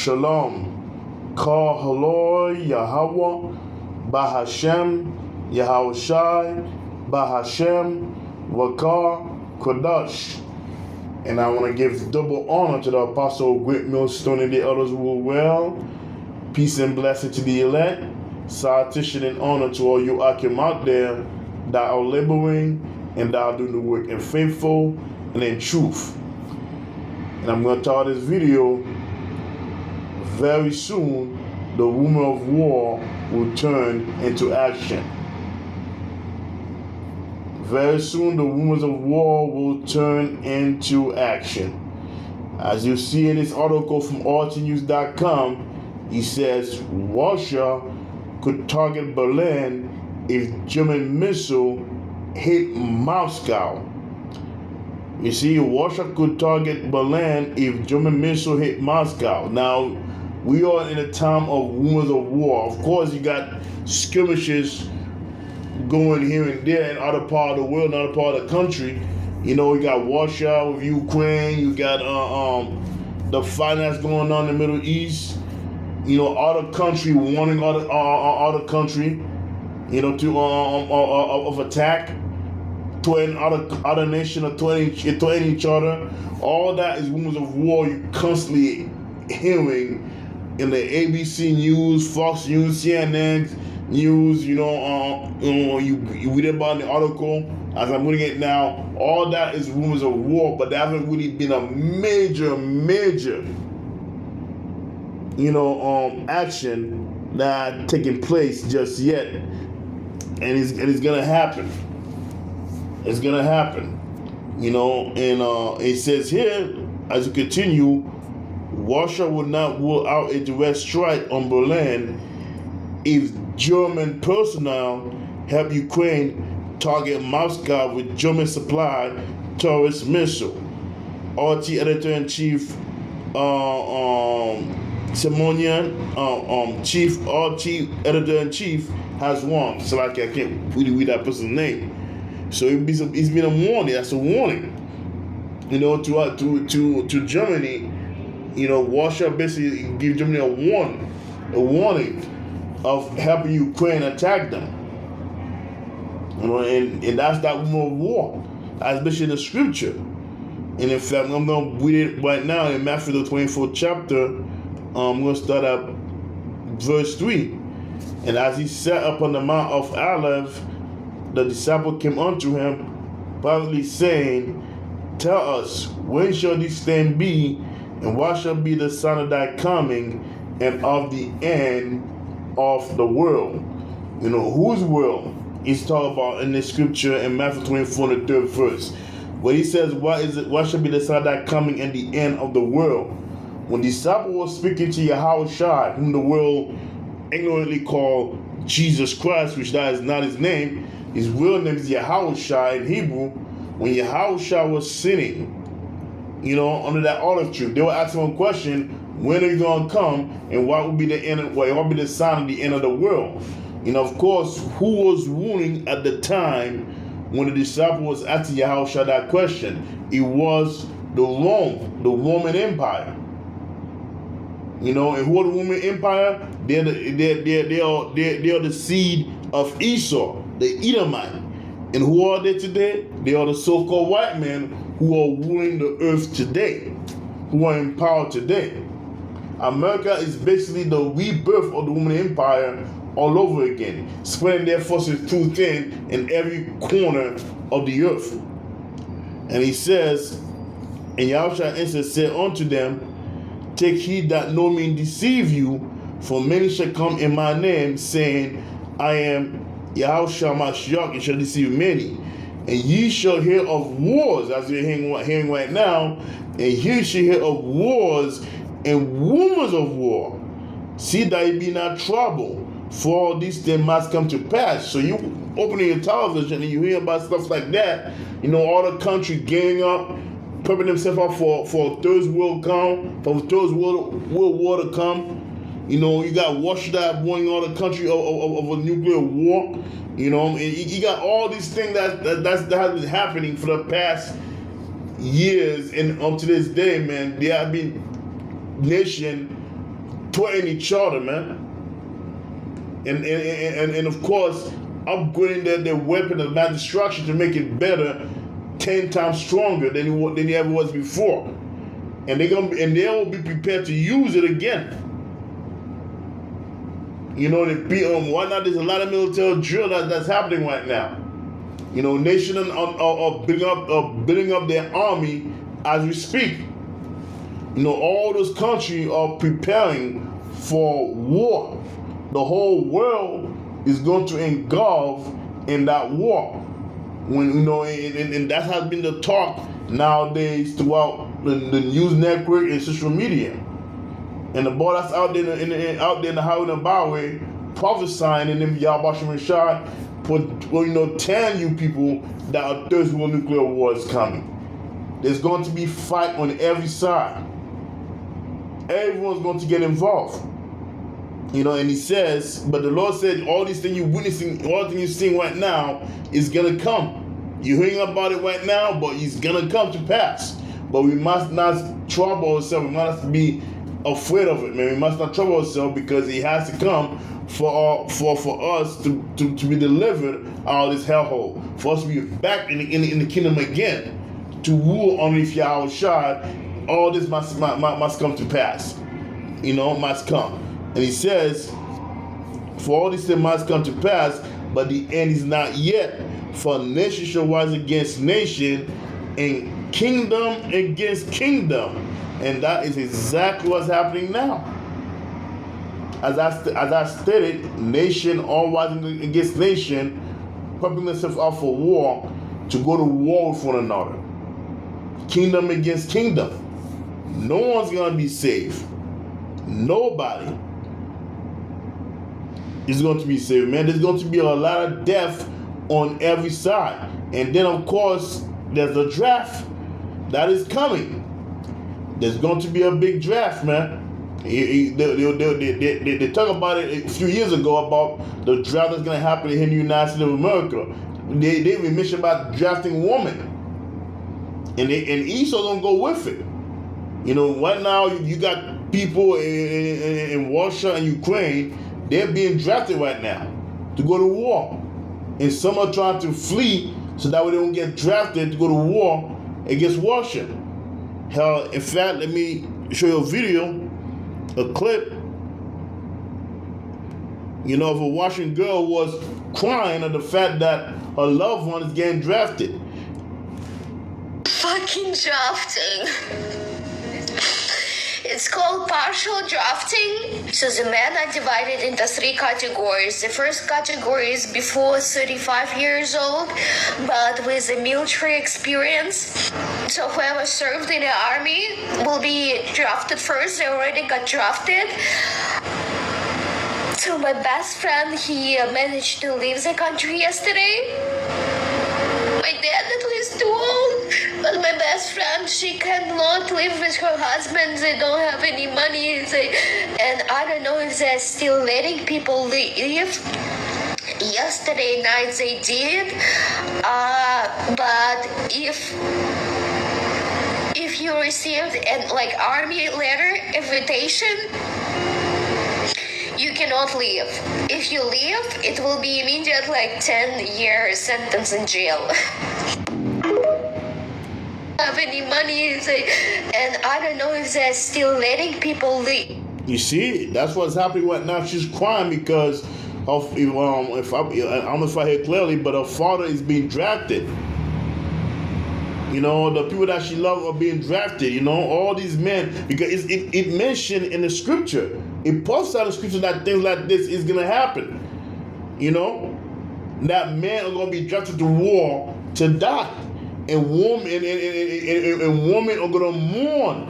Shalom. Kal Haloi Yahweh Bahashem Yahushai Bahashem Wakar Kodash. And I want to give double honor to the Apostle Great Millstone and the others who are well. Peace and blessing to the elect. Salutation and honor to all you Akim out there that are laboring and that are doing the work in faithful and in truth. And I'm going to start this video. Very soon, the rumor of war will turn into action. Very soon, the rumors of war will turn into action. As you see in this article from RTNews.com, he says Russia could target Berlin if German missile hit Moscow. You see, Russia could target Berlin if German missile hit Moscow. Now, we are in a time of rumors of war. Of course, you got skirmishes going here and there in other part of the world, in other part of the country. You know, you got Russia with Ukraine. You got the fight that's going on in the Middle East. You know, other country warning other country, you know, to of attack, threatening other nation or threatening each other. All that is rumors of war. You constantly hearing in the ABC News, Fox News, CNN News. You read about in the article as I'm reading it now. All that is rumors of war, but there haven't really been a major action that taking place just yet, and it's gonna happen. It's gonna happen, and it says here as you continue, Russia would not rule out a direct strike on Berlin if German personnel help Ukraine target Moscow with German supplied Taurus missile. RT editor-in-chief Simonian, chief RT editor-in-chief has warned. So I can't really read that person's name. So it's been a warning. That's a warning. To Germany. Russia basically give Germany a warning of helping Ukraine attack them. And that's that rumor of war. That's basically the scripture. And in fact, I'm going to read it right now in Matthew the 24th chapter. I'm going to start at verse 3. And as he sat up on the mount of Olives, the disciple came unto him, privately saying, Tell us, when shall this thing be, and what shall be the sign of thy coming, and of the end of the world? Whose world? He's talking about in the scripture in Matthew 24, the 3rd verse. Where he says, what shall be the sign of thy coming, and the end of the world? When the disciple was speaking to Yahushua, whom the world ignorantly called Jesus Christ, which that is not his name, his real name is Yahushua in Hebrew. When Yahushua was sitting, under that olive tree, they were asking him a question: when are you going to come, and what will be the end? What will be the sign of the end of the world? Of course, who was ruling at the time when the disciple was asking Yahushua that question? It was the Roman Empire. And who are the Roman Empire? They are the seed of Esau, the Edomite. And who are they today? They are the so-called white men who are ruling the earth today, who are in power today. America is basically the rebirth of the Roman Empire all over again, spreading their forces too thin in every corner of the earth. And he says, and Yahushua answered, said unto them, Take heed that no man deceive you, for many shall come in my name, saying, I am Yahushua Mashiach, and shall deceive many. And ye shall hear of wars, as you're hearing right now, and ye shall hear of wars and rumors of war. See that ye be not troubled, for all these things must come to pass. So you opening your television and you hear about stuff like that, all the country gang up, prepping themselves up for a third world come, for a third world war to come. You got Russia warning all the country of a nuclear war. And you got all these things that has been happening for the past years and up to this day, man. There have been nation threaten each other, man. And of course, upgrading their weapon of mass destruction to make it better, 10 times stronger than it ever was before. And they will be prepared to use it again. You know, why not? There's a lot of military drill that's happening right now. You know, nations are building up their army as we speak. You know, all those countries are preparing for war. The whole world is going to engulf in that war. When you know, and that has been the talk nowadays throughout the news network and social media. And the boy that's out there in the highway and the byway prophesying in them Yahweh Shemashai, telling you people that a third world nuclear war is coming. There's going to be fight on every side. Everyone's going to get involved. You know, and he says, but the Lord said, all these things you're witnessing, all the things you're seeing right now is going to come. You're hearing about it right now, but it's going to come to pass. But we must not trouble ourselves. We must not be afraid of it, man. We must not trouble ourselves because it has to come for us to be delivered out of this hellhole. For us to be back in the kingdom again, to rule underneath Yahweh Shai. All this must come to pass. You know, must come. And he says, for all these things must come to pass, but the end is not yet. For nation shall rise against nation, and kingdom against kingdom. And that is exactly what's happening now. As I stated, nation all rising against nation, prepping themselves out for war, to go to war with one another. Kingdom against kingdom. No one's going to be safe. Nobody is going to be saved, man. There's going to be a lot of death on every side. And then, of course, there's a draft that is coming. There's going to be a big draft, man. They talked about it a few years ago about the draft that's going to happen here in the United States of America. They even mentioned about drafting women. And Esau don't go with it. You know, right now you got people in Russia and Ukraine, they're being drafted right now to go to war. And some are trying to flee so that way they don't get drafted to go to war against Russia. Hell, in fact, let me show you a video, a clip, you know, of a Russian girl was crying at the fact that her loved one is getting drafted. Fucking drafting. It's called partial drafting. So the men are divided into 3 categories. The first category is before 35 years old, but with a military experience. So whoever served in the army will be drafted first. They already got drafted. So my best friend, he managed to leave the country yesterday. My dad at least too old, but my best friend, she cannot live with her husband. They don't have any money, and I don't know if they're still letting people leave. Yesterday night they did, but if you received an army letter invitation, you cannot leave. If you leave, it will be immediate 10-year sentence in jail. Have any money, and I don't know if they're still letting people leave. You see, that's what's happening right now. She's crying because of I don't know if I hear clearly, but her father is being drafted. You know, the people that she loves are being drafted. You know, all these men, because it mentioned in the scripture. It posts out the scripture that things like this is going to happen. You know, that men are going to be drafted to war to die. And women are going to mourn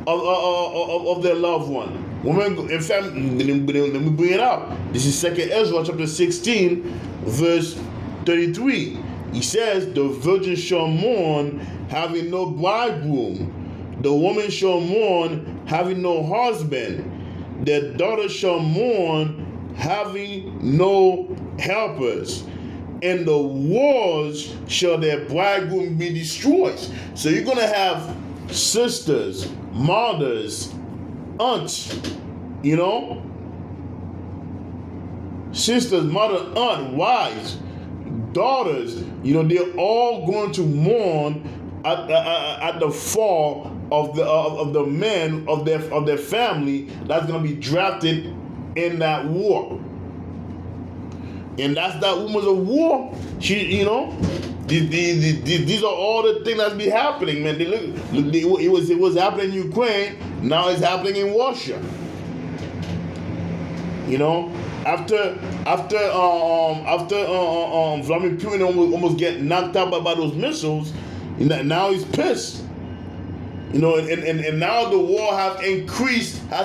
of their loved one. Women, in fact, let me bring it out. This is 2 Ezra chapter 16, verse 33. He says, the virgin shall mourn, having no bridegroom. The woman shall mourn, having no husband. The daughter shall mourn, having no helpers. And the wars shall their bridegroom be destroyed. So you're going to have sisters, mothers, aunts, you know, sisters, mother, aunt, wives, daughters, you know, they're all going to mourn at the fall of the men of their family that's going to be drafted in that war. And that's that woman's of war. She, you know, these are all the things that's be happening, man. It was happening in Ukraine. Now it's happening in Russia. You know, after Vladimir Putin almost get knocked out by those missiles, now he's pissed. You know, and now the war has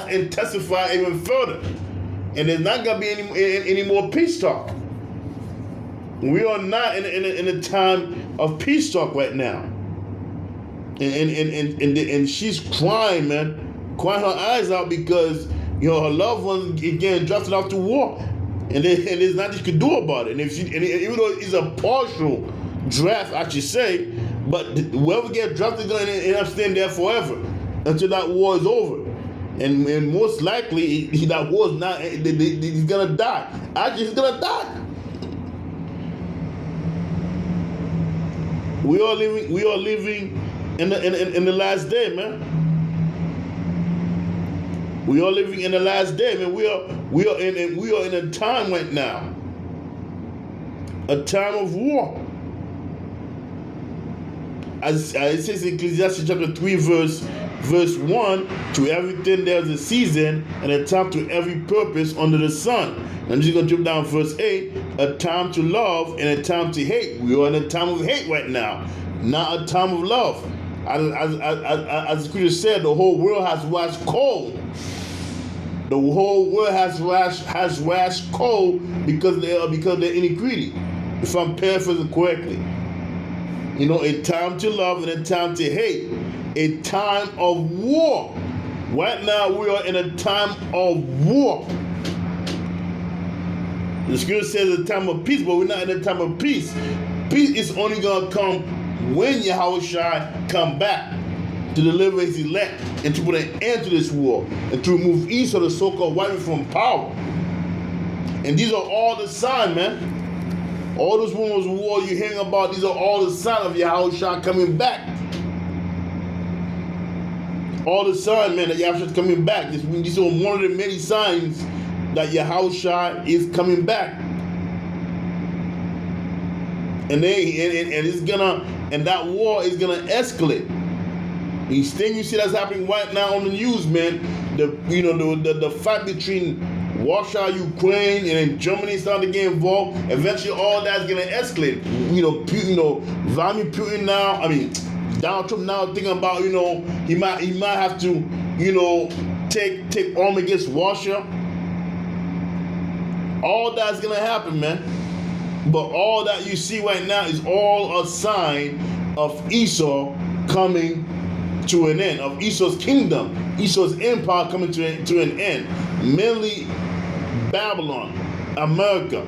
intensified even further, and there's not gonna be any more peace talk. We are not in a time of peace talk right now, and she's crying, man, crying her eyes out because, you know, her loved ones getting drafted off to war, and there's nothing she can do about it. And even though it's a partial draft, I should say, but whoever gets drafted is going to end up staying there forever until that war is over. And most likely that war is not. He's gonna die. Actually, he's gonna die. We are living in the last day, man. We are living in the last day, man. We are in a time right now, a time of war. As it says in Ecclesiastes chapter 3, verse 1, to everything there's a season and a time to every purpose under the sun. I'm just going to jump down verse 8, a time to love and a time to hate. We are in a time of hate right now, not a time of love. As the scripture said, the whole world has waxed cold. The whole world has waxed cold because of their iniquity, if I'm paraphrasing correctly. You know, a time to love and a time to hate. A time of war. Right now we are in a time of war. The scripture says a time of peace, but we're not in a time of peace. Peace is only going to come when Yahushua come back to deliver his elect and to put an end to this war and to remove Esau, the so-called white man, from power. And these are all the signs, man. All those rumors of war you're hearing about, these are all the signs of Yahushua coming back. All the signs, man, that Yahushua is coming back. These are one of the many signs that Yahushua is coming back. And that war is gonna escalate. These things you see that's happening right now on the news, man. The fight between Russia, Ukraine, and then Germany starting to get involved. Eventually, all that's gonna escalate. Vladimir Putin now. I mean, Donald Trump now thinking about, he might have to, take arm against Russia. All that's gonna happen, man. But all that you see right now is all a sign of Esau coming to an end, of Esau's kingdom, Esau's empire coming to an end. Mainly Babylon, America.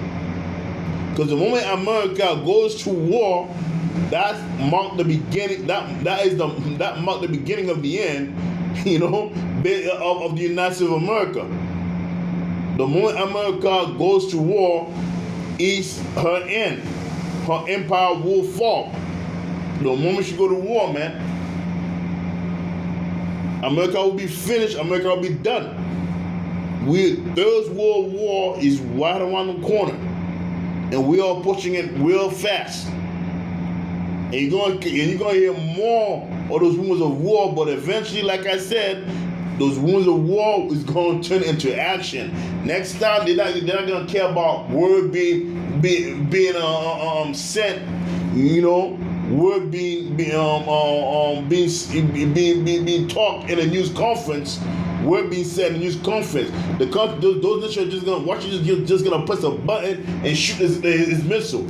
Because the moment America goes to war, that marked the beginning. That marked the beginning of the end, of the United States of America. The moment America goes to war, is her end. Her empire will fall. The moment she go to war, man, America will be finished. America will be done. Third World War is right around the corner, and we are pushing it real fast. And you're gonna hear more of those rumors of war, but eventually, like I said, those rumors of war is going to turn into action. Next time, they're not gonna care about word being sent, word being talked in a news conference. Word being said in a news conference. Those nations are just gonna press a button and shoot his missile.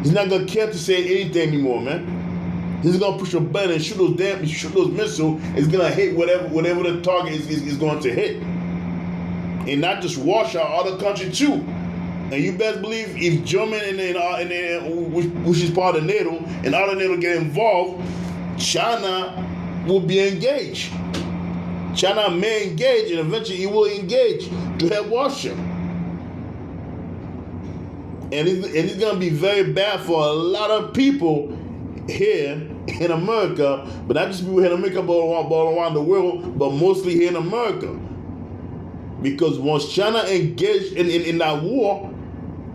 He's not gonna care to say anything anymore, man. He's gonna push a button and shoot those missiles. It's gonna hit whatever the target is going to hit, and not just Russia, other countries too. And you best believe if Germany which is part of NATO, and other NATO get involved, China will be engaged. China may engage, and eventually it will engage to help Russia. And it's going to be very bad for a lot of people here in America, but not just people here in America, but all around the world, but mostly here in America. Because once China engaged in that war,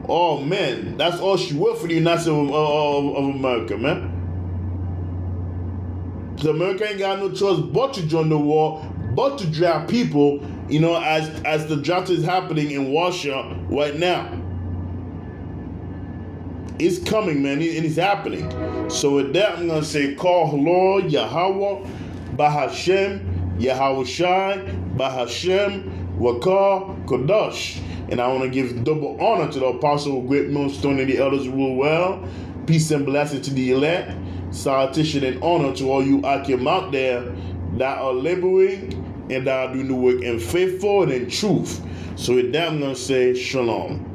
oh man, that's all she will for the United States of America, man. So America ain't got no choice but to join the war, but to draft people, as the draft is happening in Russia right now. It's coming, man, and it's happening. So with that, I'm going to say, call Lord Yahweh, Bahashem, Yahweh Shai, Bahashem, Wakar, Kodash. And I want to give double honor to the apostle, great millstone, and the elders rule well. Peace and blessing to the elect. Salutation and honor to all you Akim out there that are laboring and that are doing the work in faithful and in truth. So with that, I'm going to say, Shalom.